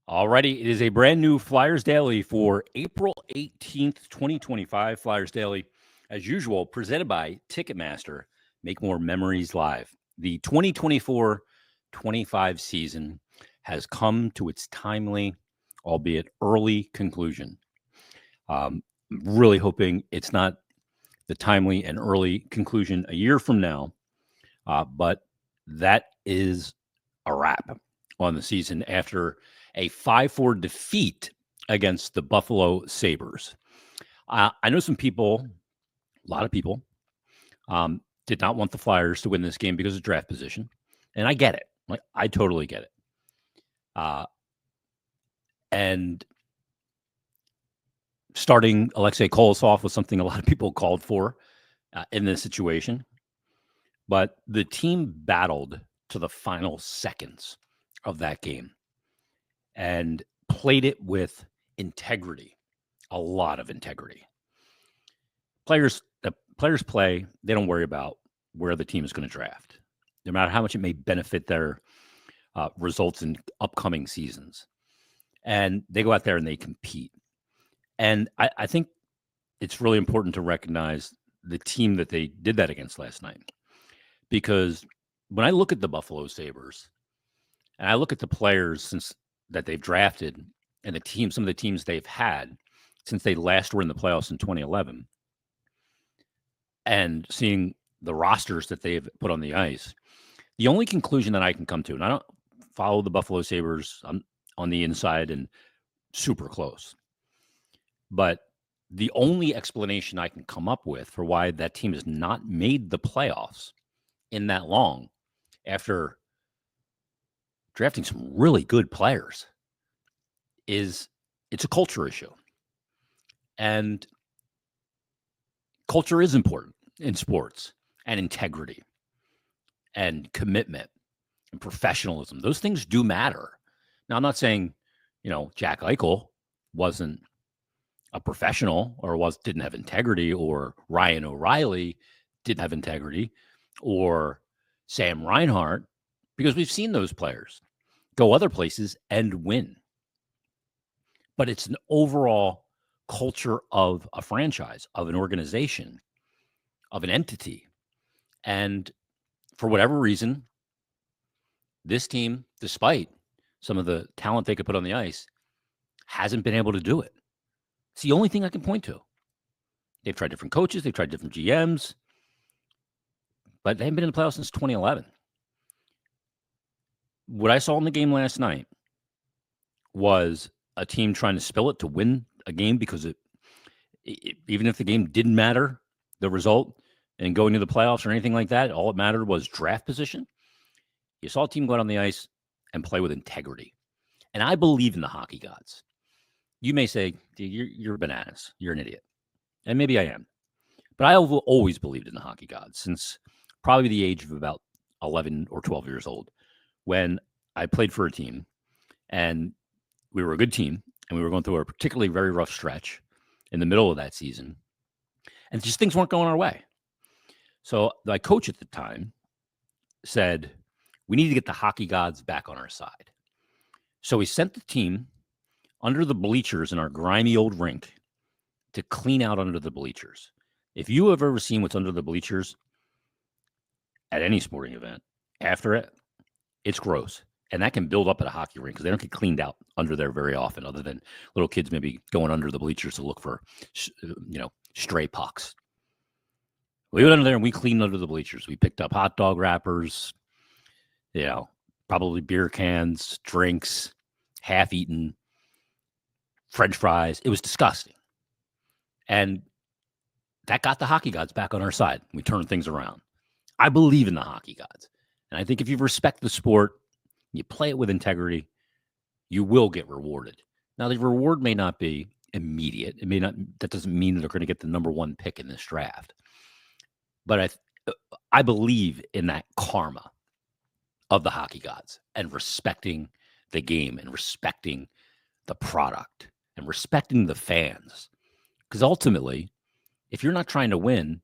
Alrighty, it is a brand new Flyers Daily for April 18th, 2025. Flyers Daily, as usual, presented by Ticketmaster. Make more memories live. The 2024-25 season has come to its timely, albeit early conclusion. Really hoping it's not the timely and early conclusion a year from now, but that is a wrap on the season after a 5-4 defeat against the Buffalo Sabres. I know some people, a lot of people, did not want the Flyers to win this game because of draft position, and I get it. Like, I totally get it. And starting Alexei Kolosov was something a lot of people called for in this situation. But the team battled to the final seconds of that game and played it with integrity, a lot of integrity. Players play, they don't worry about where the team is going to draft, no matter how much it may benefit their results in upcoming seasons. And they go out there and they compete. And I think it's really important to recognize the team that they did that against last night. Because when I look at the Buffalo Sabres and I look at the players since that they've drafted and some of the teams they've had since they last were in the playoffs in 2011, and seeing the rosters that they've put on the ice, the only conclusion that I can come to, and I don't follow the Buffalo Sabres on the inside and super close, but the only explanation I can come up with for why that team has not made the playoffs in that long after drafting some really good players is it's a culture issue. And culture is important in sports, and integrity and commitment and professionalism. Those things do matter. Now, I'm not saying, Jack Eichel wasn't a professional or didn't have integrity, or Ryan O'Reilly didn't have integrity, or Sam Reinhart, because we've seen those players go other places and win. But it's an overall culture of a franchise, of an organization, of an entity. And for whatever reason, this team, despite some of the talent they could put on the ice, hasn't been able to do it. It's the only thing I can point to. They've tried different coaches, they've tried different GMs, but they haven't been in the playoffs since 2011. What I saw in the game last night was a team trying to spill it to win a game because even if the game didn't matter, the result, and going to the playoffs or anything like that, all it mattered was draft position. You saw a team go out on the ice and play with integrity. And I believe in the hockey gods. You may say, you're bananas. You're an idiot. And maybe I am. But I have always believed in the hockey gods since probably the age of about 11 or 12 years old, when I played for a team and we were a good team and we were going through a particularly very rough stretch in the middle of that season. And just things weren't going our way. So my coach at the time said, we need to get the hockey gods back on our side. So he sent the team under the bleachers in our grimy old rink to clean out under the bleachers. If you have ever seen what's under the bleachers at any sporting event, after it, it's gross. And that can build up at a hockey rink because they don't get cleaned out under there very often, other than little kids maybe going under the bleachers to look for, stray pucks. We went under there and we cleaned under the bleachers. We picked up hot dog wrappers, probably beer cans, drinks, half-eaten, French fries. It was disgusting. And that got the hockey gods back on our side. We turned things around. I believe in the hockey gods. And I think if you respect the sport, you play it with integrity, you will get rewarded. Now, the reward may not be immediate. It may not. That doesn't mean that they're going to get the number one pick in this draft. But I believe in that karma of the hockey gods and respecting the game and respecting the product and respecting the fans. Because ultimately, if you're not trying to win,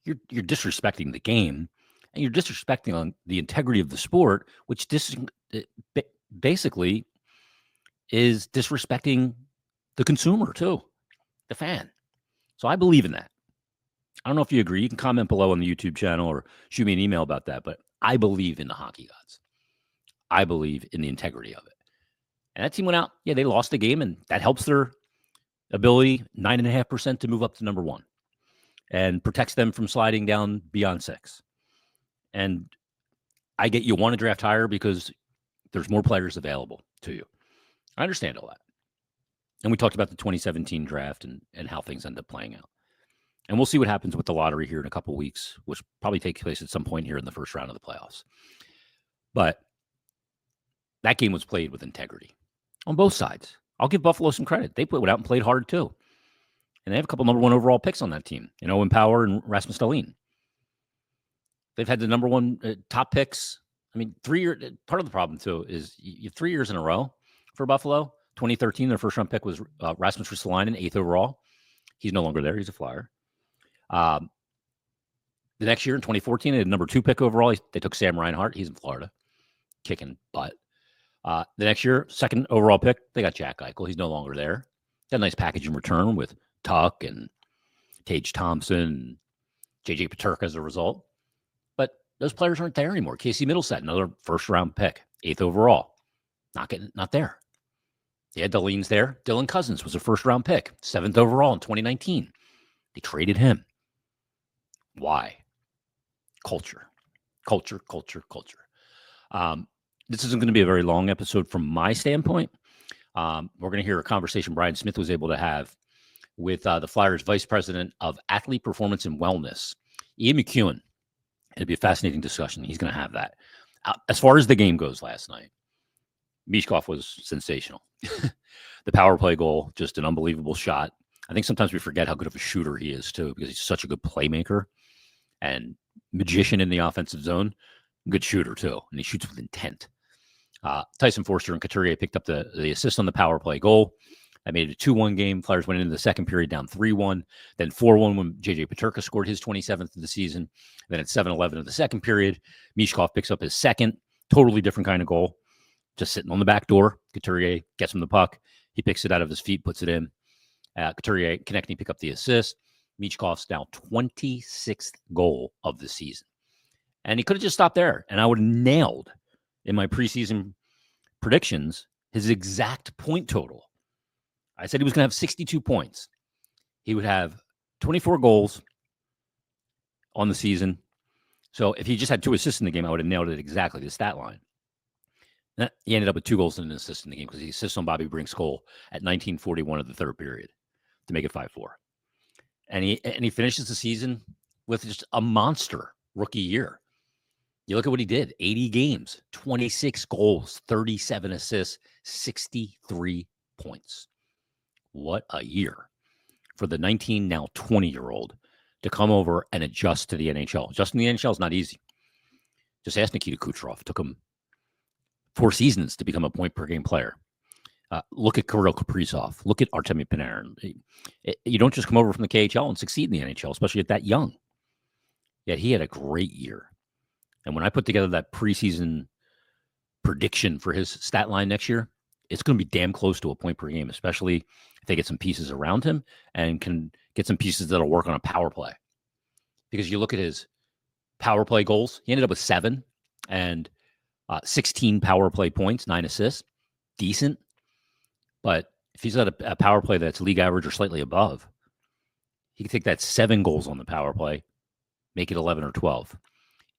you're disrespecting the game and you're disrespecting on the integrity of the sport, which basically is disrespecting the consumer too, the fan. So I believe in that. I don't know if you agree. You can comment below on the YouTube channel or shoot me an email about that, but I believe in the hockey gods. I believe in the integrity of it. And that team went out. Yeah, they lost the game, and that helps their ability, 9.5% to move up to number one and protects them from sliding down beyond 6. And I get you want to draft higher because there's more players available to you. I understand all that. And we talked about the 2017 draft and how things end up playing out. And we'll see what happens with the lottery here in a couple of weeks, which probably takes place at some point here in the first round of the playoffs. But that game was played with integrity on both sides. I'll give Buffalo some credit. They went out and played hard too. And they have a couple number one overall picks on that team, Owen Power and Rasmus Dahlin. They've had the number one top picks. I mean, 3 years. Part of the problem too is you have 3 years in a row for Buffalo. 2013, their first round pick was Rasmus Ristolainen, 8th overall. He's no longer there. He's a Flyer. The next year in 2014, they had number 2 pick overall. They took Sam Reinhart. He's in Florida, kicking butt. The next year, 2nd overall pick, they got Jack Eichel. He's no longer there. Got a nice package in return with Tuck and Tage Thompson, JJ Peterka as a result. But those players aren't there anymore. Casey Middleset, another first-round pick, 8th overall. Not there. They had Dahlin's there. Dylan Cousins was a first-round pick, 7th overall in 2019. They traded him. Why? Culture. This isn't going to be a very long episode from my standpoint. We're going to hear a conversation Brian Smith was able to have with the Flyers Vice President of Athlete Performance and Wellness, Ian McKeown. It'll be a fascinating discussion. He's going to have that. As far as the game goes last night, Michkov was sensational. The power play goal, just an unbelievable shot. I think sometimes we forget how good of a shooter he is, too, because he's such a good playmaker and magician in the offensive zone. Good shooter, too, and he shoots with intent. Tyson Forster and Couturier picked up the assist on the power play goal. I made it a 2-1 game. Flyers went into the second period down 3-1, then 4-1 when JJ Peterka scored his 27th of the season. Then at 7-11 of the second period, Michkov picks up his second, totally different kind of goal, just sitting on the back door. Couturier gets him the puck. He picks it out of his feet, puts it in. Couturier connecting, pick up the assist. Michkov's now 26th goal of the season. And he could have just stopped there, and I would have nailed in my preseason predictions his exact point total. I said he was going to have 62 points. He would have 24 goals on the season. So if he just had 2 assists in the game, I would have nailed it exactly, the stat line. He ended up with 2 goals and an assist in the game because he assists on Bobby Brink's goal at 19:41 of the third period to make it 5-4. And he finishes the season with just a monster rookie year. You look at what he did, 80 games, 26 goals, 37 assists, 63 points. What a year for the 19, now 20-year-old to come over and adjust to the NHL. Adjusting to the NHL is not easy. Just ask Nikita Kucherov. It took him 4 seasons to become a point-per-game player. Look at Kirill Kaprizov. Look at Artemi Panarin. You don't just come over from the KHL and succeed in the NHL, especially at that young. Yet he had a great year. And when I put together that preseason prediction for his stat line next year, it's going to be damn close to a point per game, especially if they get some pieces around him and can get some pieces that'll work on a power play. Because you look at his power play goals, he ended up with 7 and 16 power play points, 9 assists. Decent. But if he's at a power play that's league average or slightly above, he can take that 7 goals on the power play, make it 11 or 12.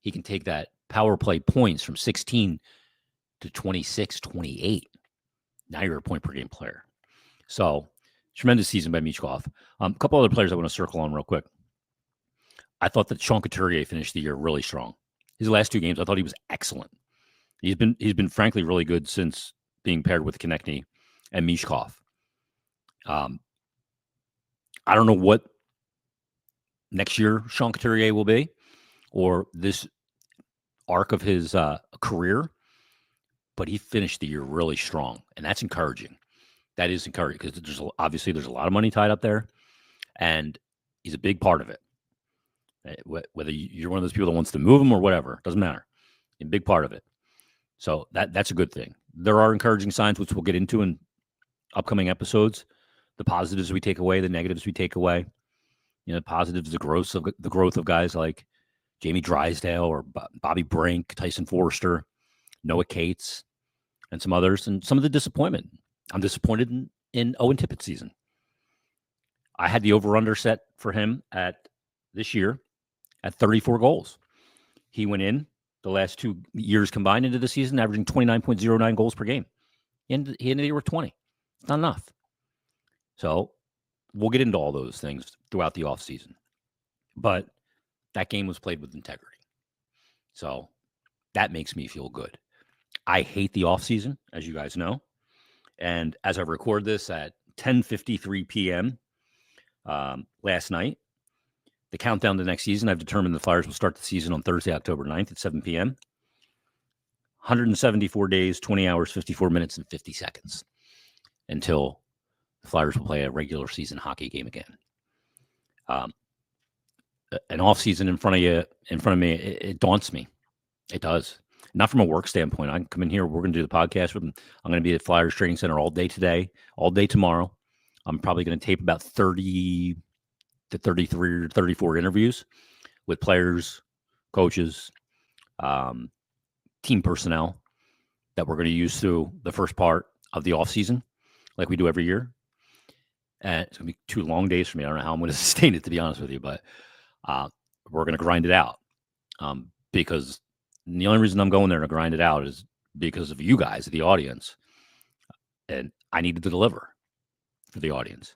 He can take that power play points from 16 to 26, 28. Now you're a point per game player. So tremendous season by Michkov. A couple other players I want to circle on real quick. I thought that Sean Couturier finished the year really strong. His last 2 games, I thought he was excellent. He's been frankly really good since being paired with Konechny and Michkov. I don't know what next year Sean Couturier will be, or this arc of his career, but he finished the year really strong, and that's encouraging. That is encouraging because there's a lot of money tied up there, and he's a big part of it. Whether you're one of those people that wants to move him or whatever, doesn't matter. A big part of it. So that's a good thing. There are encouraging signs, which we'll get into in upcoming episodes, the positives we take away, the negatives we take away. The positives, the growth of guys like Jamie Drysdale or Bobby Brink, Tyson Forrester, Noah Cates, and some others, and some of the disappointment. I'm disappointed in Owen Tippett's season. I had the over-under set for him at this year at 34 goals. He went in the last 2 years combined into the season, averaging 29.09 goals per game. He ended the year with 20. It's not enough. So we'll get into all those things throughout the offseason. But that game was played with integrity. So that makes me feel good. I hate the offseason, as you guys know. And as I record this at 10:53 p.m. Last night, the countdown to next season, I've determined the Flyers will start the season on Thursday, October 9th at 7 p.m. 174 days, 20 hours, 54 minutes, and 50 seconds until the Flyers will play a regular season hockey game again. An offseason in front of me, it daunts me. It does. Not from a work standpoint. I can come in here. We're going to do the podcast with them. I'm going to be at Flyers Training Center all day today, all day tomorrow. I'm probably going to tape about 30 to 33 or 34 interviews with players, coaches, team personnel that we're going to use through the first part of the offseason like we do every year. And it's going to be 2 long days for me. I don't know how I'm going to sustain it, to be honest with you, but we're going to grind it out because the only reason I'm going there to grind it out is because of you guys, the audience. And I needed to deliver for the audience.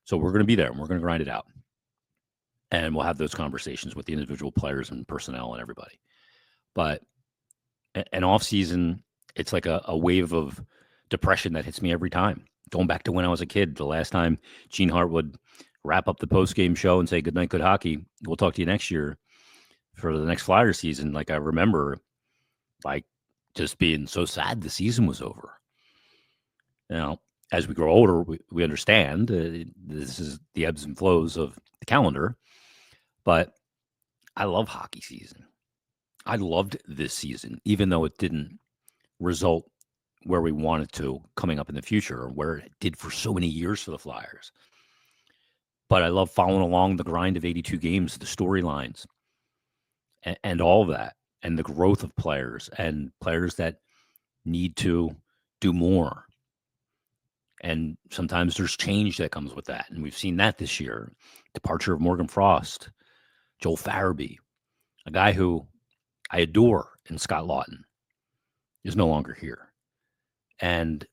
So we're going to be there and we're going to grind it out. And we'll have those conversations with the individual players and personnel and everybody. But an off season, it's like a wave of depression that hits me every time. Going back to when I was a kid, the last time Gene Hart would wrap up the post-game show and say, "Good night, good hockey. We'll talk to you next year for the next Flyers season." Like, I remember like just being so sad the season was over. Now, as we grow older, we understand this is the ebbs and flows of the calendar. But I love hockey season. I loved this season, even though it didn't result where we wanted to coming up in the future, or where it did for so many years for the Flyers. But I love following along the grind of 82 games, the storylines, and all of that, and the growth of players and players that need to do more. And sometimes there's change that comes with that. And we've seen that this year. Departure of Morgan Frost, Joel Farabee, a guy who I adore in Scott Lawton, is no longer here. And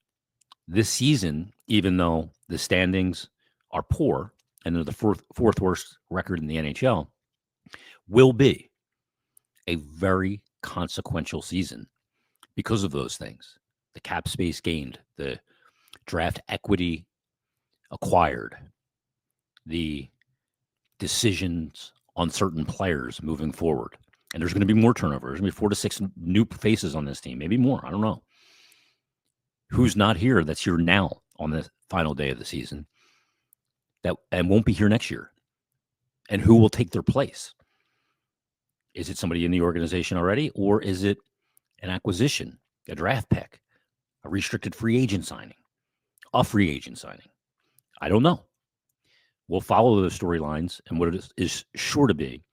this season, even though the standings are poor and they're the fourth worst record in the NHL, will be a very consequential season because of those things. The cap space gained, the draft equity acquired, the decisions on certain players moving forward. And there's going to be more turnover. There's going to be 4 to 6 new faces on this team, maybe more. I don't know. Who's not here that's here now on the final day of the season and won't be here next year? And who will take their place? Is it somebody in the organization already, or is it an acquisition, a draft pick, a restricted free agent signing, a free agent signing? I don't know. We'll follow those storylines and what it is sure to be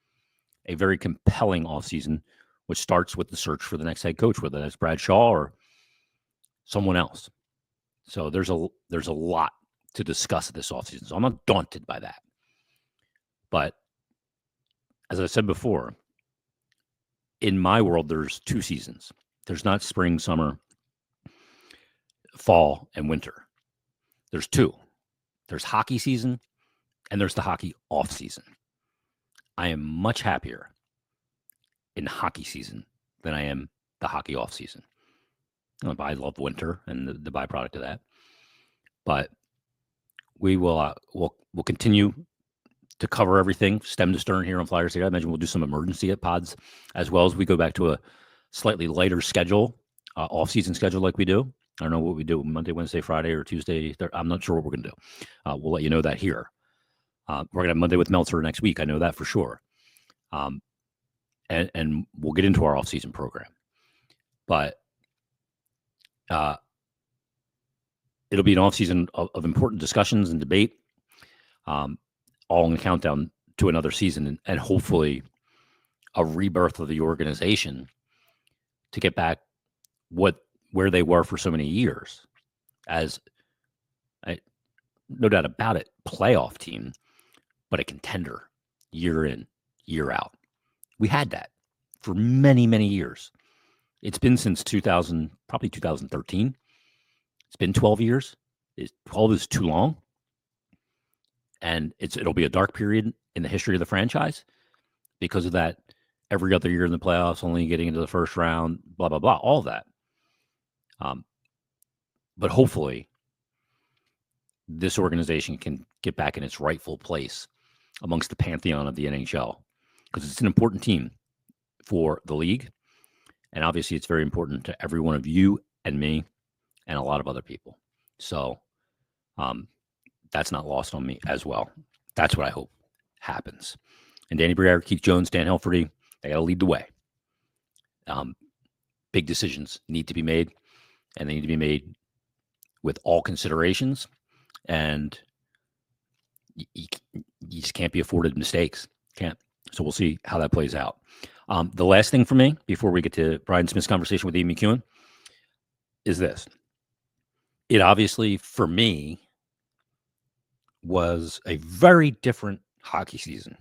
a very compelling offseason, which starts with the search for the next head coach, whether that's Brad Shaw or someone else. So there's a lot to discuss this offseason. So I'm not daunted by that. But as I said before, in my world, there's 2 seasons. There's not spring, summer, fall, and winter. There's 2. There's hockey season and there's the hockey off season. I am much happier in hockey season than I am the hockey off season. I love winter and the byproduct of that. But we will we'll continue to cover everything stem to stern here on Flyers Today. I imagine we'll do some emergency pods as well as we go back to a slightly lighter schedule, off-season schedule like we do. I don't know what we do Monday, Wednesday, Friday, or Tuesday. I'm not sure what we're going to do. We'll let you know that here. We're going to have Monday with Meltzer next week. I know that for sure. And we'll get into our off-season program. But it'll be an offseason of important discussions and debate, all in the countdown to another season, and hopefully a rebirth of the organization to get back where they were for so many years as no doubt about it, playoff team, but a contender year in, year out. We had that for many, many years. It's been since 2000, probably 2013. It's been 12 years. 12 is too long. And it'll be a dark period in the history of the franchise because of that. Every other year in the playoffs, only getting into the first round, blah, blah, blah, all of that. But hopefully, this organization can get back in its rightful place amongst the pantheon of the NHL because it's an important team for the league. And obviously, it's very important to every one of you and me and a lot of other people. So that's not lost on me as well. That's what I hope happens. And Danny Briere, Keith Jones, Dan Helferty, they got to lead the way. Big decisions need to be made, and they need to be made with all considerations. And you just can't be afforded mistakes. Can't. So we'll see how that plays out. The last thing for me, before we get to Brian Smith's conversation with Ian McKeown, is this. It obviously, for me, was a very different hockey season.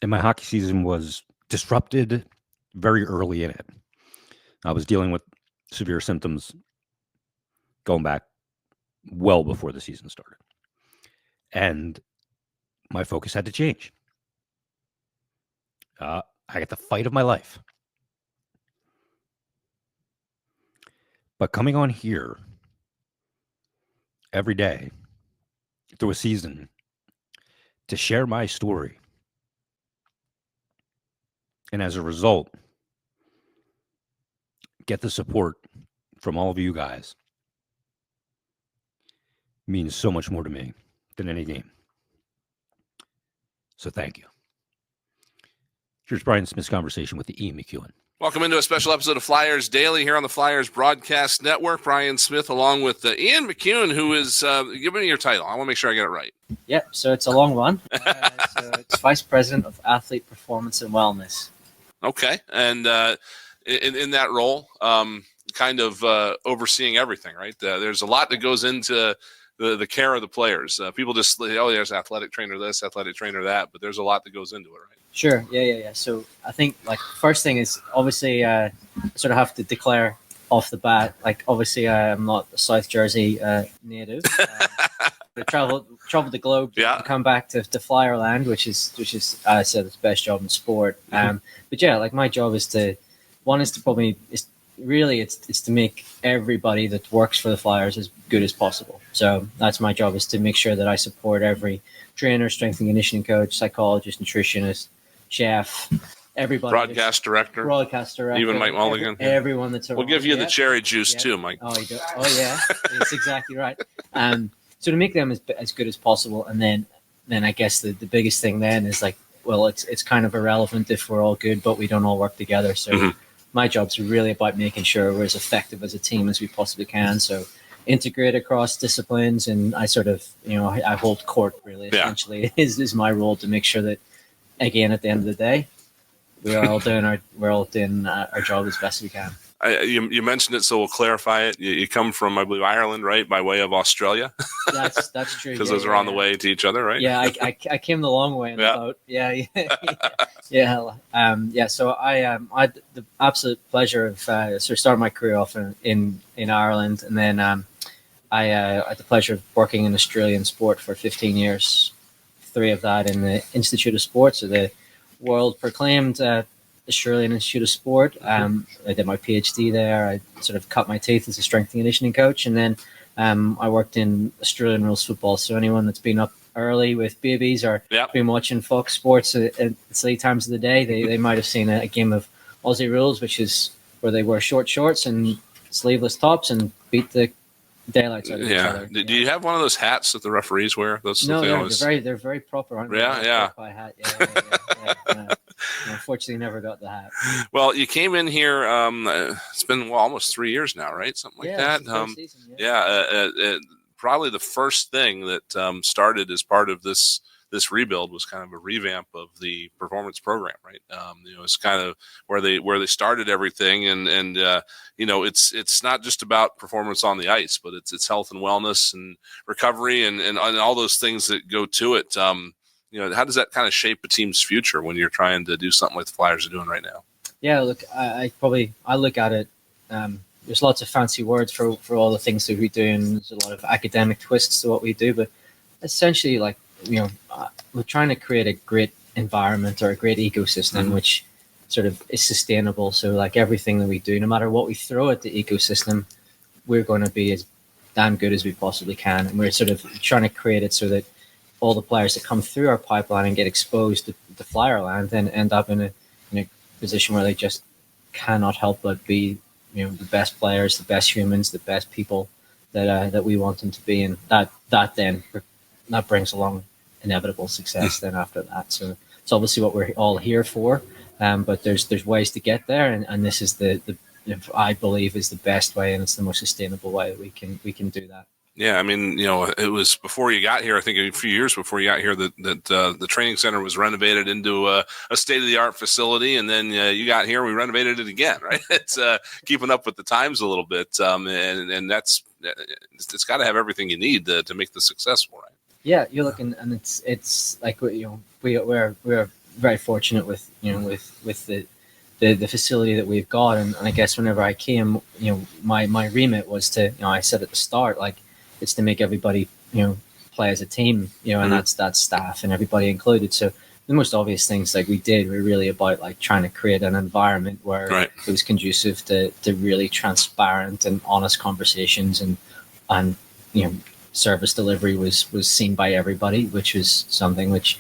And my hockey season was disrupted very early in it. I was dealing with severe symptoms going back well before the season started. And my focus had to change. I got the fight of my life. But coming on here every day through a season to share my story, and as a result, get the support from all of you guys, means so much more to me than any game. So thank you. Here's Brian Smith's conversation with Ian McKeown. Welcome into a special episode of Flyers Daily here on the Flyers Broadcast Network. Brian Smith along with Ian McKeown, who is, give me your title. I want to make sure I get it right. Yep, so it's a long one. So it's Vice President of Athlete Performance and Wellness. Okay, and in that role, kind of overseeing everything, right? There's a lot that goes into the care of the players. People just, there's athletic trainer this, athletic trainer that, but there's a lot that goes into it, right? Sure, yeah. So I think, first thing is obviously sort of have to declare off the bat, obviously I'm not a South Jersey native. I traveled the globe to come back to Flyerland, which is I said the best job in sport. But yeah, my job is to make everybody that works for the Flyers as good as possible. So that's my job, is to make sure that I support every trainer, strength and conditioning coach, psychologist, nutritionist, chef, everybody. Broadcast director. Even Mike Mulligan. Everyone that's around. We'll give you the cherry juice too, Mike. Oh, you do? Oh yeah, that's exactly right. So to make them as good as possible, and then I guess the biggest thing then is it's kind of irrelevant if we're all good, but we don't all work together. So my job's really about making sure we're as effective as a team as we possibly can. So integrate across disciplines, and I sort of, I hold court really. Essentially, is my role to make sure that, again, at the end of the day, we're all doing our job as best we can. You mentioned it, so we'll clarify it. You come from, I believe, Ireland, right, by way of Australia. That's true. Because those are on the way to each other, right? Yeah, I came the long way in the boat. Yeah. So I had the absolute pleasure of sort of starting my career off in Ireland, and then I had the pleasure of working in Australian sport for 15 years. 3 of that in the Institute of Sport, so the world proclaimed Australian Institute of Sport. I did my PhD there. I sort of cut my teeth as a strength and conditioning coach, and then I worked in Australian rules football. So anyone that's been up early with babies or been watching Fox Sports at late times of the day, they might have seen a game of Aussie rules, which is where they wear short shorts and sleeveless tops and beat the daylights out of each other. Do you have one of those hats that the referees wear? No, they're very proper, aren't they? Yeah. Hat. Yeah. Unfortunately, never got the hat. Well, you came in here. It's been almost 3 years now, right? Something like that. It's the third season, Probably the first thing that started as part of this rebuild was kind of a revamp of the performance program, right? It's kind of where they started everything, and it's not just about performance on the ice, but it's health and wellness and recovery and all those things that go to it. How does that kind of shape a team's future when you're trying to do something like the Flyers are doing right now? Yeah, look, I look at it. There's lots of fancy words for all the things that we do, and there's a lot of academic twists to what we do. But essentially, we're trying to create a great environment or a great ecosystem, which sort of is sustainable. So, like everything that we do, no matter what we throw at the ecosystem, we're going to be as damn good as we possibly can. And we're sort of trying to create it so that all the players that come through our pipeline and get exposed to the Flyer land and end up in a position where they just cannot help but be the best players, the best humans, the best people that we want them to be, and that brings along inevitable success then after that. So it's obviously what we're all here for, but there's ways to get there, and this is the I believe is the best way, and it's the most sustainable way that we can do that. Yeah, I mean, it was before you got here. I think a few years before you got here that the training center was renovated into a state-of-the-art facility, and then you got here, we renovated it again, right? It's keeping up with the times a little bit, and it's got to have everything you need to make this successful, right? Yeah, you're looking, and it's like we're very fortunate with the facility that we've got, and I guess whenever I came, my remit was to I said at the start, like, it's to make everybody play as a team, and that's staff and everybody included. So the most obvious things like we did were really about like trying to create an environment where it was conducive to really transparent and honest conversations, and service delivery was seen by everybody, which was something which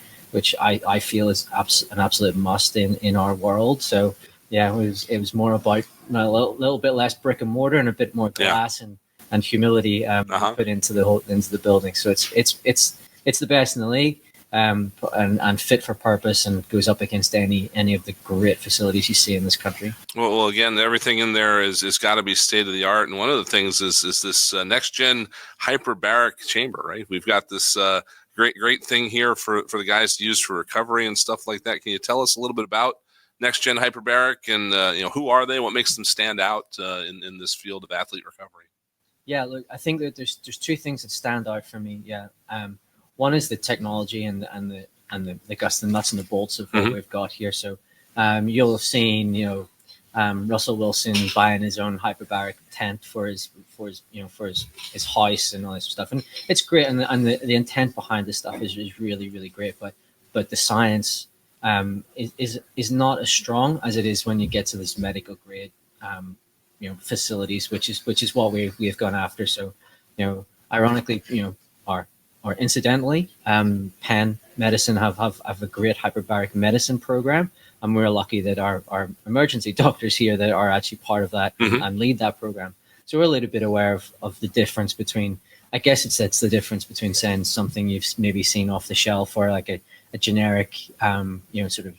I feel is an absolute must in our world. So yeah, it was more about a little bit less brick and mortar and a bit more glass and humility put into the building. So it's the best in the league, and fit for purpose, and goes up against any of the great facilities you see in this country. Well, again, everything in there is got to be state of the art, and one of the things is this next gen hyperbaric chamber, right? We've got this great thing here for the guys to use for recovery and stuff like that. Can you tell us a little bit about next gen hyperbaric and who are they? What makes them stand out in this field of athlete recovery? Yeah, look, I think that there's two things that stand out for me. Yeah, one is the technology and the guts and nuts and the bolts of what we've got here. So you'll have seen Russell Wilson buying his own hyperbaric tent for his house and all this stuff, and it's great. And the intent behind this stuff is really, really great. But the science is not as strong as it is when you get to this medical grade facilities, which is what we've gone after. So ironically, or incidentally, Penn Medicine have a great hyperbaric medicine program, and we're lucky that our emergency doctors here that are actually part of that and lead that program. So we're a little bit aware of the difference between, I guess it's the difference between saying something you've maybe seen off the shelf or like a generic sort of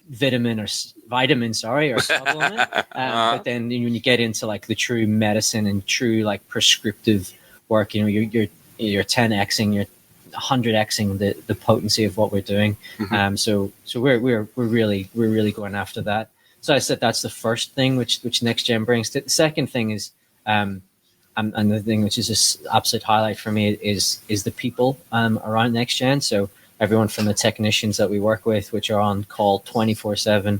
vitamin or supplement, but then when you get into like the true medicine and true like prescriptive work, you're 10xing, you're 100xing the potency of what we're doing. So we're really going after that. So I said that's the first thing which next gen brings. The second thing is and the thing which is an absolute highlight for me is the people around next gen. So everyone from the technicians that we work with, which are on call 24/7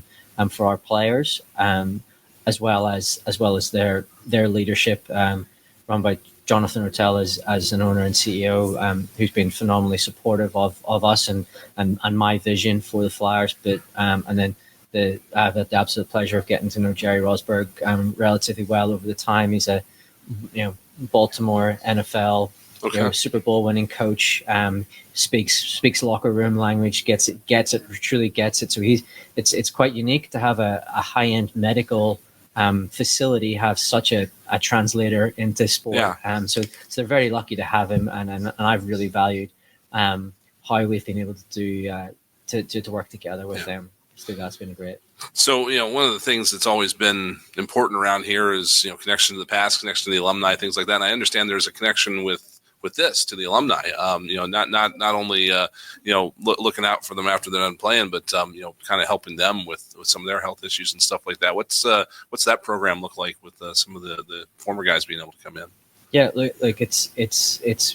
for our players, as well as their leadership, run by Jonathan Ortel as an owner and CEO, who's been phenomenally supportive of us and my vision for the Flyers. But and then I've had the absolute pleasure of getting to know Jerry Rosberg relatively well over the time. He's a Baltimore NFL Super Bowl winning coach, speaks locker room language, gets it, truly gets it. So it's quite unique to have a high end medical facility have such a translator into sport. So they're very lucky to have him, and I've really valued how we've been able to do to work together with them. think that's been great. So, one of the things that's always been important around here is, connection to the past, connection to the alumni, things like that. And I understand there's a connection with this to the alumni, not only, looking out for them after they're done playing, but, kind of helping them with some of their health issues and stuff like that. What's that program look like with some of the former guys being able to come in? Yeah, like it's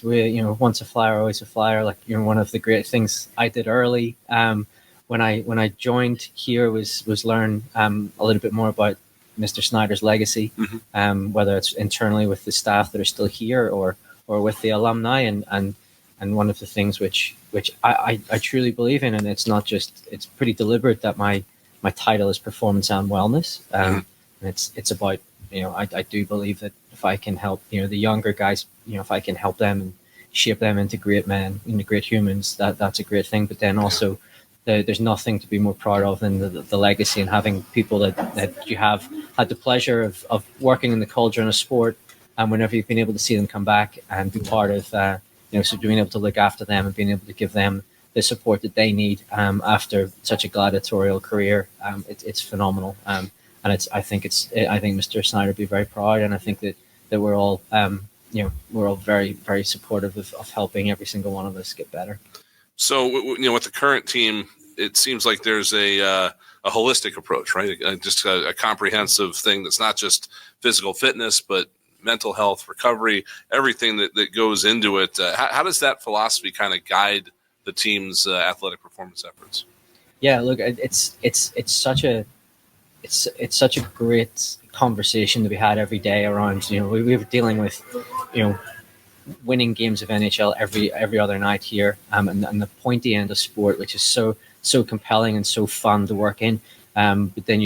once a flyer, always a flyer. Like, one of the great things I did early, when I joined here was learn a little bit more about Mr. Snyder's legacy, whether it's internally with the staff that are still here or with the alumni, and one of the things which I truly believe in, and it's pretty deliberate that my title is performance and wellness. And it's about, I do believe that if I can help, the younger guys, if I can help them and shape them into great men, into great humans, that's a great thing. But then also, there's nothing to be more proud of than the legacy and having people that you have had the pleasure of working in the culture in a sport, and whenever you've been able to see them come back and be part of, so being able to look after them and being able to give them the support that they need after such a gladiatorial career, it's phenomenal. And I think Mr. Snyder would be very proud, and I think that we're all, we're all very, very supportive of helping every single one of us get better. So, with the current team, it seems like there's a holistic approach, right? Just a comprehensive thing that's not just physical fitness, but mental health, recovery, everything that goes into it. How does that philosophy kind of guide the team's athletic performance efforts? Yeah, look, it's such a great conversation to be had every day around. We were dealing with, winning games of NHL every other night here, and the pointy end of sport, which is so compelling and so fun to work in. But then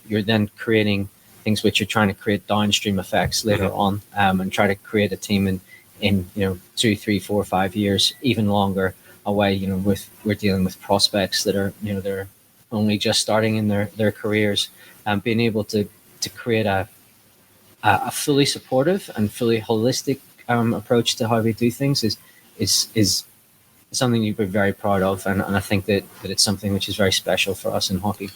you're then creating things which are trying to create downstream effects later on, and try to create a team in 2, 3, 4, 5 years, even longer away. We're dealing with prospects that are they're only just starting in their careers, and being able to create a fully supportive and fully holistic approach to how we do things is something you'd be very proud of, and I think that it's something which is very special for us in hockey.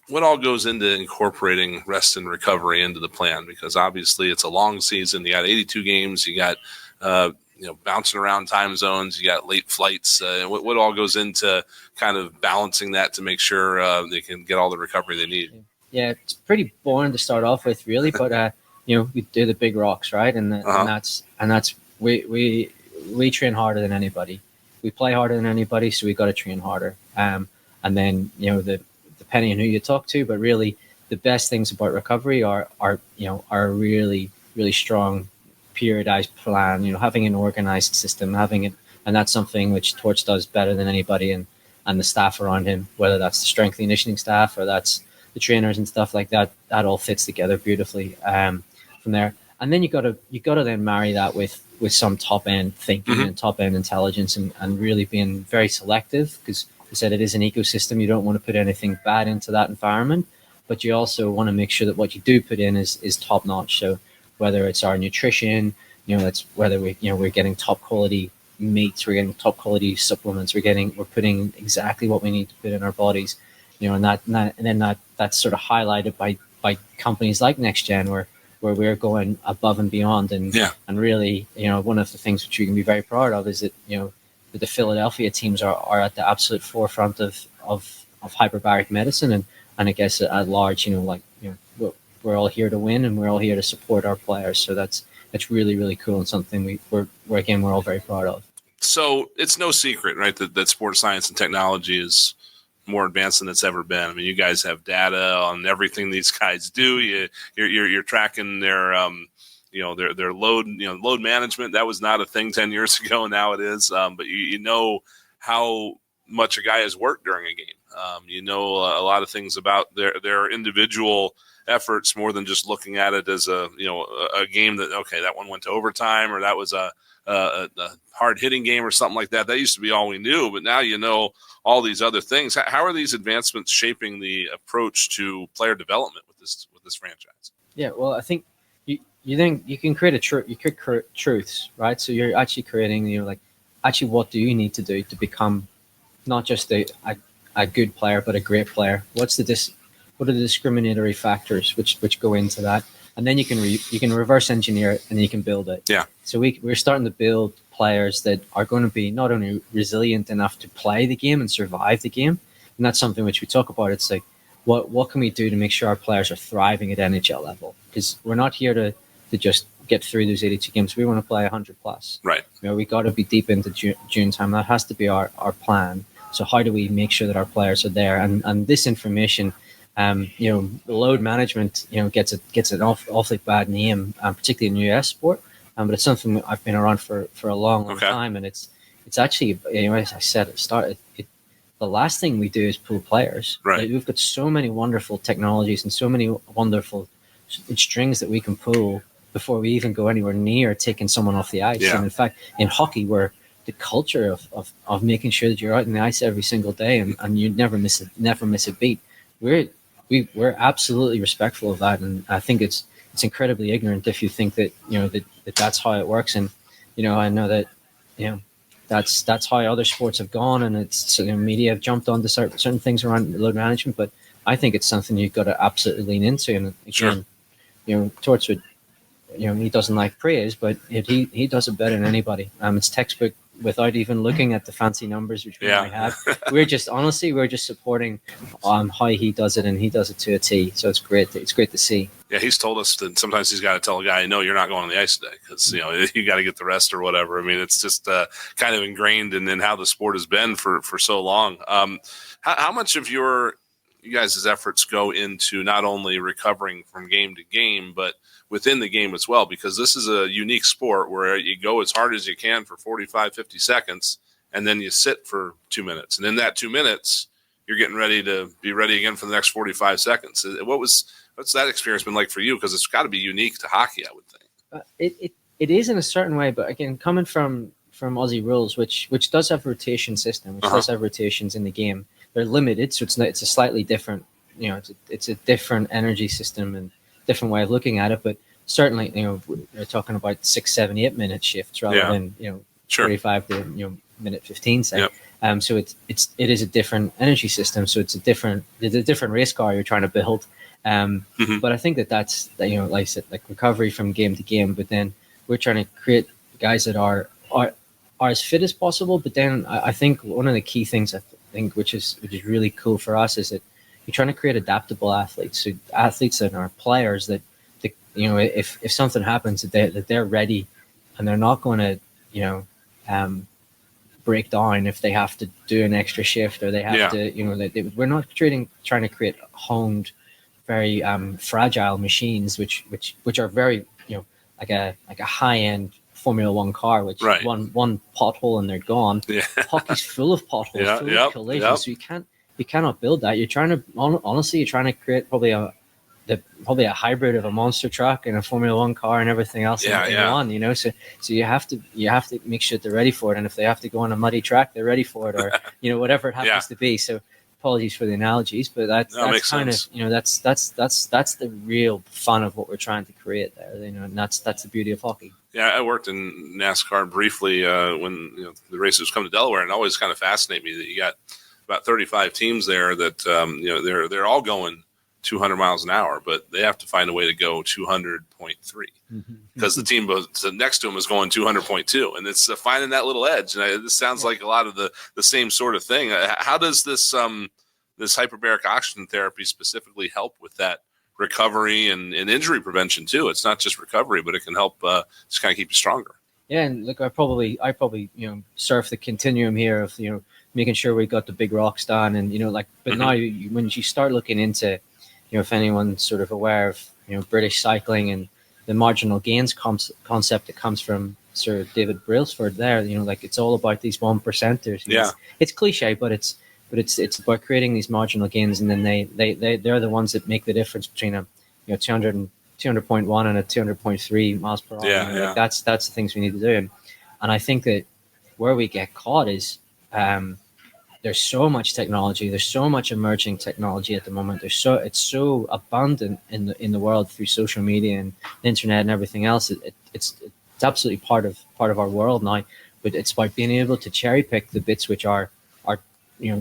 What all goes into incorporating rest and recovery into the plan? Because obviously it's a long season. You got 82 games. You got bouncing around time zones. You got late flights. What all goes into kind of balancing that to make sure they can get all the recovery they need? Yeah, it's pretty boring to start off with, really, but we do the big rocks, right? And that's we train harder than anybody. We play harder than anybody, so we got to train harder. And then depending on who you talk to, but really the best things about recovery are a really, really strong periodized plan. Having an organized system, and that's something which Torch does better than anybody, and the staff around him, whether that's the strength and conditioning staff or that's the trainers and stuff like that. That all fits together beautifully from there. And then you got to then marry that with some top end thinking and top end intelligence, and really being very selective, because I said it is an ecosystem. You don't want to put anything bad into that environment, but you also want to make sure that what you do put in is top notch. So whether it's our nutrition, that's whether we're getting top quality meats, we're getting top quality supplements, we're putting exactly what we need to put in our bodies, and that's sort of highlighted by companies like Next Gen, where we're going above and beyond, and really, one of the things which we can be very proud of is that the Philadelphia teams are at the absolute forefront of hyperbaric medicine, and I guess at large, we're all here to win, and we're all here to support our players. So that's really, really cool, and something we're all very proud of. So it's no secret, right, that sports science and technology is more advanced than it's ever been. I mean, you guys have data on everything these guys do. You're tracking their their load management. That was not a thing 10 years ago. Now it is. But you know how much a guy has worked during a game. A lot of things about their individual efforts, more than just looking at it as a game that, okay, that one went to overtime, or that was a hard hitting game or something like that. That used to be all we knew, but now all these other things. How are these advancements shaping the approach to player development with this franchise? Yeah, well, I think you can create truths, right? So you're actually creating, actually, what do you need to do to become not just a a good player but a great player? What are the discriminatory factors which go into that? And then you can reverse engineer it and you can build it. Yeah. So we're starting to build players that are going to be not only resilient enough to play the game and survive the game, and that's something which we talk about. It's like, what can we do to make sure our players are thriving at NHL level? Because we're not here to just get through those 82 games. We want to play 100 plus. Right. We got to be deep into June time. That has to be our plan. So how do we make sure that our players are there? And this information, load management, gets an awfully bad name, particularly in US sport. But it's something I've been around for a long time, and it's actually, as I said at the start, the last thing we do is pull players. Right. Like, we've got so many wonderful technologies and so many wonderful strings that we can pull before we even go anywhere near taking someone off the ice. Yeah. And in fact, in hockey, where the culture of making sure that you're out on the ice every single day and you never miss a beat, we're absolutely respectful of that, and I think it's incredibly ignorant if you think that that's how it works. And I know that that's how other sports have gone, and it's media have jumped onto certain things around load management, but I think it's something you've got to absolutely lean into. And again, Torts would, he doesn't like praise, but he does it better than anybody. It's textbook without even looking at the fancy numbers which we might have. We're just supporting how he does it, and he does it to a T. So it's great. It's great to see. Yeah, he's told us that sometimes he's got to tell a guy, no, you're not going on the ice today because you got to get the rest or whatever. I mean, it's just kind of ingrained in how the sport has been for so long. How much of you guys' efforts go into not only recovering from game to game, but within the game as well? Because this is a unique sport where you go as hard as you can for 45, 50 seconds, and then you sit for 2 minutes. And in that 2 minutes, you're getting ready to be ready again for the next 45 seconds. What's that experience been like for you? Because it's got to be unique to hockey, I would think. It is in a certain way, but again, coming from Aussie rules, which does have rotation system, which does have rotations in the game. They're limited, so it's a slightly different, it's a different energy system and different way of looking at it. But certainly, we're talking about 6, 7, 8 minute shifts rather than 45 to minute 15. Say. Yep. So it is a different energy system. So it's a different race car you're trying to build. But I think that's like I said, like recovery from game to game. But then we're trying to create guys that are as fit as possible. But then I think one of the key things which is really cool for us is that you're trying to create adaptable athletes. So athletes that are players that if something happens that they're ready, and they're not going to break down if they have to do an extra shift or they have to we're not trying to create honed, very fragile machines which are very like a high end Formula One car, which one pothole and they're gone. Yeah. Hockey's full of potholes, full of collisions. So you cannot build that. You're trying to create probably a hybrid of a monster truck and a Formula One car and everything else in one. So you have to make sure they're ready for it. And if they have to go on a muddy track, they're ready for it, or whatever it happens to be. So apologies for the analogies, but that's kind of that's the real fun of what we're trying to create there. And that's the beauty of hockey. Yeah, I worked in NASCAR briefly when the races come to Delaware, and it always kind of fascinated me that you got about 35 teams there that they're all going 200 miles an hour, but they have to find a way to go 200.3 because the team next to them is going 200.2, and it's finding that little edge. And this sounds like a lot of the same sort of thing. How does this hyperbaric oxygen therapy specifically help with that recovery and injury prevention too? It's not just recovery, but it can help just kind of keep you stronger. Yeah, and look, I probably surf the continuum here of making sure we got the big rocks down, and but now when you start looking into if anyone's sort of aware of British cycling and the marginal gains concept that comes from Sir David Brailsford there, it's all about these 1%ers. It's cliche, but it's about creating these marginal gains, and then they're the ones that make the difference between a 200.1 and a 200.3 miles per hour. That's the things we need to do, and I think that where we get caught is there's so much technology, there's so much emerging technology at the moment. It's so abundant in the world through social media and the internet and everything else. It's absolutely part of our world now. But it's about being able to cherry pick the bits which are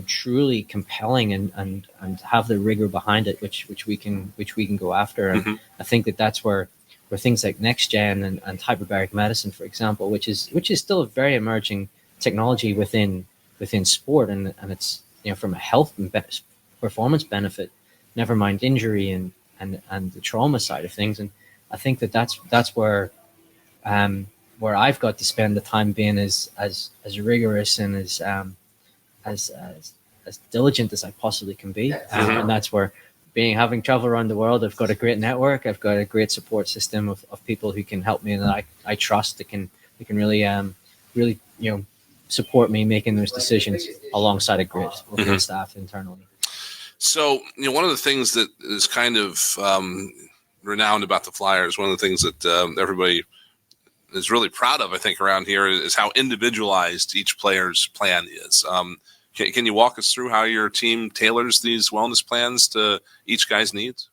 truly compelling and have the rigor behind it, which we can go after. And I think that's where things like next gen and hyperbaric medicine, for example, which is still a very emerging technology within sport, and it's from a health and performance benefit, never mind injury and the trauma side of things. And I think that's where I've got to spend the time being as rigorous and as diligent as I possibly can be. And that's where having traveled around the world, I've got a great network. I've got a great support system of people who can help me and that I trust that can really support me making those decisions alongside a great staff internally. So, one of the things that is kind of renowned about the Flyers, one of the things that everybody is really proud of, I think, around here is how individualized each player's plan is. Can you walk us through how your team tailors these wellness plans to each guy's needs?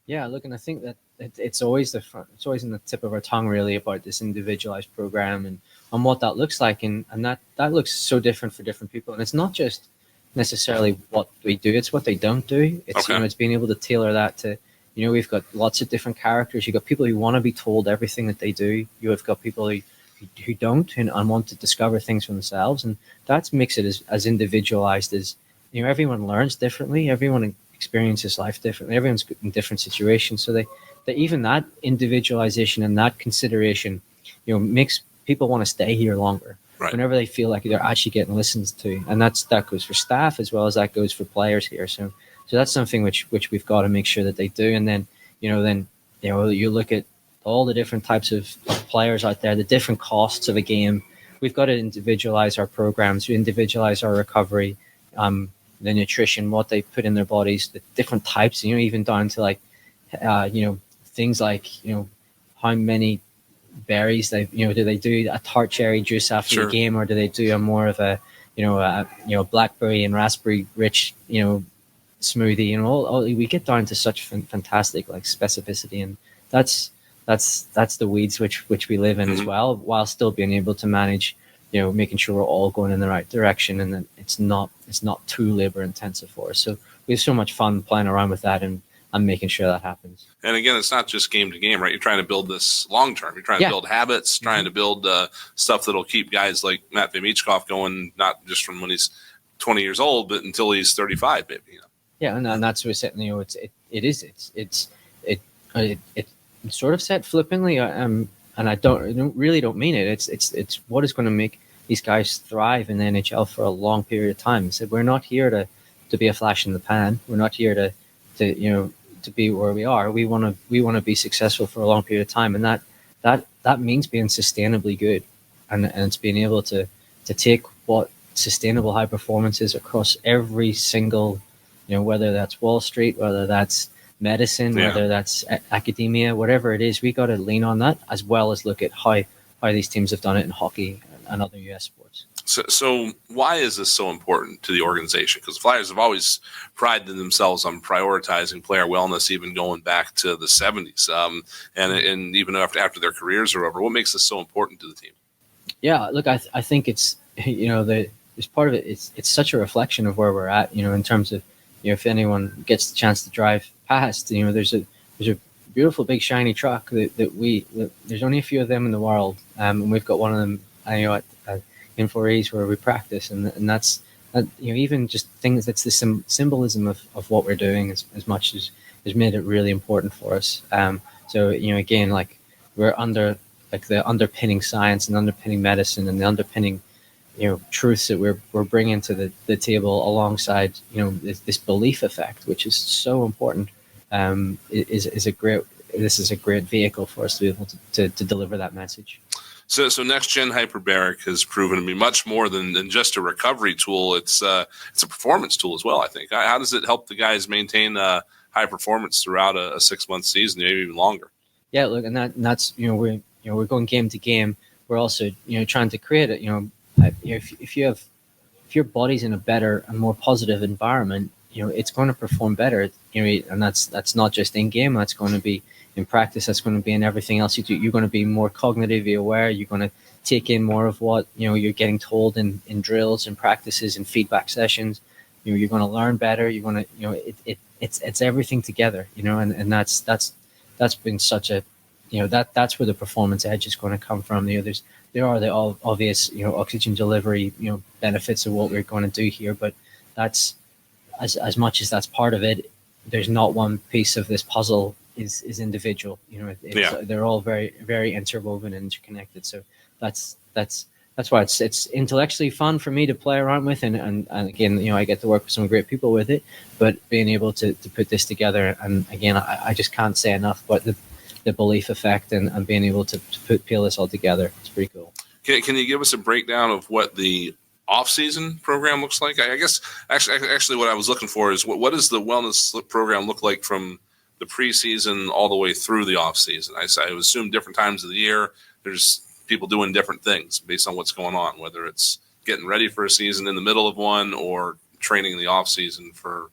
Yeah, look, and I think that it's always it's always in the tip of our tongue, really, about this individualized program and what that looks like, and that looks so different for different people. And it's not just necessarily what we do; it's what they don't do. It's it's being able to tailor that to. We've got lots of different characters. You've got people who want to be told everything that they do. You've got people who don't and want to discover things for themselves. And that makes it as individualized as, everyone learns differently. Everyone experiences life differently. Everyone's in different situations. So that even that individualization and that consideration, makes people want to stay here longer. Right. Whenever they feel like they're actually getting listened to. And that goes for staff as well as that goes for players here. So that's something which we've got to make sure that they do. And then, you look at all the different types of players out there, the different costs of a game. We've got to individualize our programs, individualize our recovery, the nutrition, what they put in their bodies, the different types, even down to things like, how many berries they, do they do a tart cherry juice after the game, or do they do a more of a, blackberry and raspberry rich, smoothie, we get down to such fantastic specificity, and that's the weeds which we live in as well, while still being able to manage, making sure we're all going in the right direction, and that it's not too labor intensive for us. So we have so much fun playing around with that and making sure that happens. And again, it's not just game to game, right? You're trying to build this long term. You're trying to build habits, trying to build stuff that'll keep guys like Matvei Michkov going, not just from when he's 20 years old, but until he's 35, maybe. Yeah, and that's what it's sort of said flippantly, and I don't mean it. It's what is going to make these guys thrive in the NHL for a long period of time. I said we're not here to be a flash in the pan. We're not here to be where we are. We want to be successful for a long period of time, and that means being sustainably good, and it's being able to take what sustainable high performance is across every single. Whether that's Wall Street, whether that's medicine, whether that's academia, whatever it is, we got to lean on that, as well as look at how these teams have done it in hockey and other U.S. sports. So why is this so important to the organization? Because the Flyers have always prided themselves on prioritizing player wellness, even going back to the 70s, and even after their careers are over. What makes this so important to the team? Yeah, look, I think it's there's part of it. It's such a reflection of where we're at, in terms of. If anyone gets the chance to drive past, there's a beautiful big shiny truck that there's only a few of them in the world, and we've got one of them, at Info-Rays where we practice, and that's even just things that's the symbolism of what we're doing as much as has made it really important for us. So again, we're under the underpinning science and underpinning medicine and the underpinning. Truths that we're bringing to the table alongside, this belief effect, which is so important, is a great vehicle for us to be able to deliver that message. So next gen hyperbaric has proven to be much more than just a recovery tool. It's a performance tool as well, I think. How does it help the guys maintain high performance throughout a 6-month season, maybe even longer? Yeah, look, and that's we're going game to game. We're also trying to create it. If your body's in a better and more positive environment, it's going to perform better. And that's not just in game. That's going to be in practice. That's going to be in everything else you do. You're going to be more cognitively aware. You're going to take in more of what you're getting told in drills and practices and feedback sessions. you're going to learn better. You're going to, it's everything together, and that's been such a, that's where the performance edge is going to come from. There are the obvious, oxygen delivery, benefits of what we're going to do here, but that's as much as that's part of it. There's not one piece of this puzzle is individual. They're all very, very interwoven and interconnected. So that's why it's intellectually fun for me to play around with, and again, I get to work with some great people with it. But being able to put this together, and again, I just can't say enough. But the belief effect and being able to peel this all together, it's pretty cool. Can you give us a breakdown of what the off-season program looks like? I guess actually what I was looking for is what does the wellness program look like from the preseason all the way through the off-season? I would assume different times of the year there's people doing different things based on what's going on, whether it's getting ready for a season in the middle of one or training in the off-season for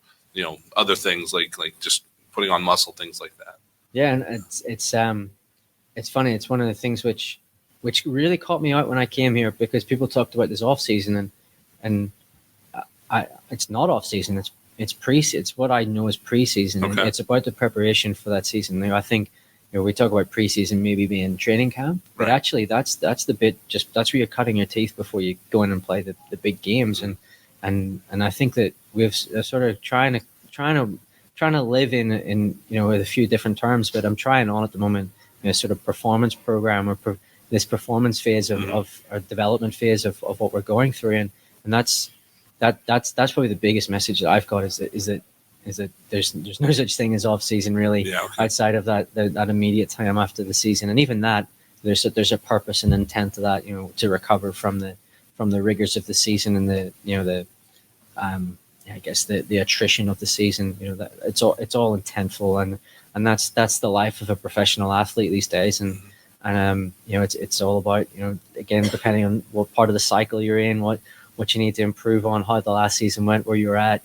other things like just putting on muscle, things like that. Yeah, and it's funny. It's one of the things which really caught me out when I came here, because people talked about this off season, and it's not off season. It's pre. It's what I know as preseason. Okay. It's about the preparation for that season. I think we talk about preseason maybe being training camp, but actually that's the bit. That's where you're cutting your teeth before you go in and play the big games. And I think that we've sort of trying to live in with a few different terms, but I'm trying on at the moment, sort of performance program or this performance phase of our development phase of what we're going through, and that's probably the biggest message that I've got is that there's no such thing as off season really, outside of that immediate time after the season, and even that there's a purpose and intent to that, to recover from the rigors of the season and I guess the attrition of the season. That it's all intentful, and that's the life of a professional athlete these days, and it's all about, again, depending on what part of the cycle you're in, what you need to improve on, how the last season went, where you're at.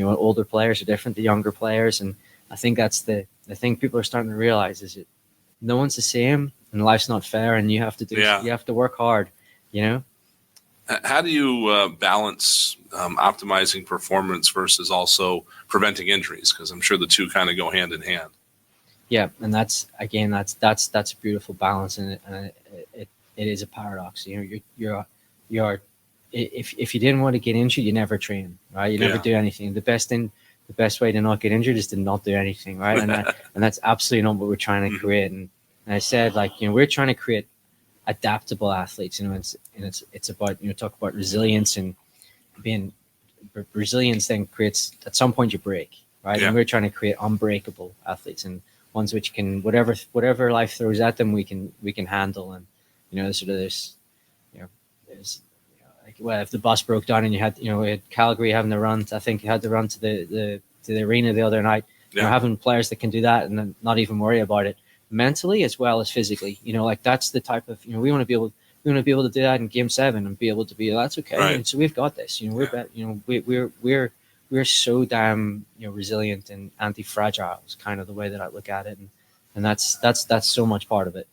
Older players are different to younger players, and I think that's the thing people are starting to realize is that no one's the same, and life's not fair, and you have to work hard. How do you balance optimizing performance versus also preventing injuries? Because I'm sure the two kind of go hand in hand. Yeah, and that's a beautiful balance, and it is a paradox. You're if you didn't want to get injured, you never train, right? You never do anything. The best way to not get injured is to not do anything, right? And that's absolutely not what we're trying to create. And I said, we're trying to create adaptable athletes. It's about talk about resilience, and being resilience then creates, at some point you break, right? And we're trying to create unbreakable athletes, and ones which can, whatever life throws at them, we can handle. And sort of there's if the bus broke down and you had we had Calgary having to run, I think you had to run to the arena the other night. Having players that can do that and then not even worry about it mentally as well as physically. That's the type of we want to be able to do that in Game 7 and be able to be, that's okay. Right. And so we've got this. We're so damn resilient and anti-fragile is kind of the way that I look at it, and that's so much part of it.